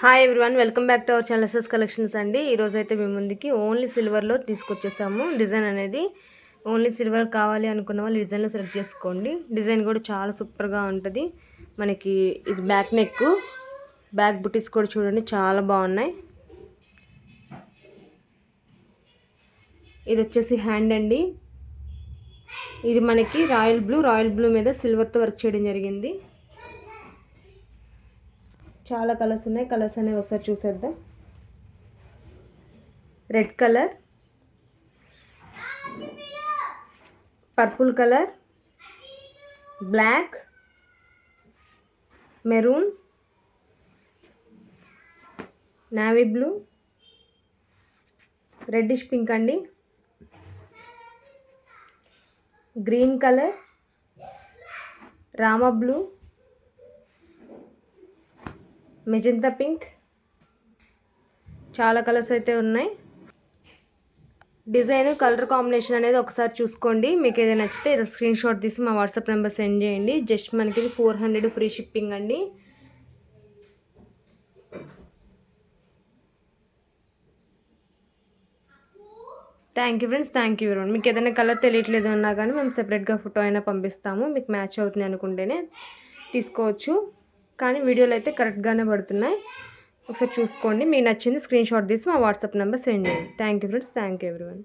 Hi everyone, welcome back to our channel SS collections అండి. ఈరోజు అయితే మేము ముందుకి ఓన్లీ సిల్వర్లో తీసుకొచ్చేసాము. డిజైన్ అనేది ఓన్లీ సిల్వర్ కావాలి అనుకున్న వాళ్ళు డిజైన్లో సెలెక్ట్ చేసుకోండి. డిజైన్ కూడా చాలా సూపర్గా ఉంటుంది. మనకి ఇది బ్యాక్ నెక్, బ్యాక్ బుటీస్ కూడా చూడండి చాలా బాగున్నాయి. ఇది వచ్చేసి హ్యాండ్ అండి. ఇది మనకి రాయల్ బ్లూ మీద సిల్వర్తో వర్క్ చేయడం జరిగింది. చాలా కలర్స్ ఉన్నాయి. కలర్స్ అనేవి ఒకసారి చూసేద్దాం. Red colour, purple colour, black, maroon, navy blue, reddish pink అండి, గ్రీన్ కలర్, రామా బ్లూ, మెజంతా పింక్, చాలా కలర్స్ అయితే ఉన్నాయి. డిజైన్ కలర్ కాంబినేషన్ అనేది ఒకసారి చూసుకోండి. మీకు ఏదైనా నచ్చితే స్క్రీన్ షాట్ తీసి మా వాట్సాప్ నెంబర్ సెండ్ చేయండి. జస్ట్ మనకి 400 ఫ్రీ షిప్పింగ్ అండి. Thank you friends, thank you everyone. మీకు ఏదైనా కలర్ తెలియట్లేదు అన్నా కానీ మేము సెపరేట్గా ఫోటో అయినా పంపిస్తాము. మీకు మ్యాచ్ అవుతుంది అనుకుంటేనే తీసుకోవచ్చు. కానీ వీడియోలు అయితే కరెక్ట్గానే పడుతున్నాయి. ఒకసారి చూసుకోండి. మీకు నచ్చింది స్క్రీన్ షాట్ తీసి మా వాట్సాప్ నెంబర్ సెండ్ చేయండి. Thank you friends, thank you everyone.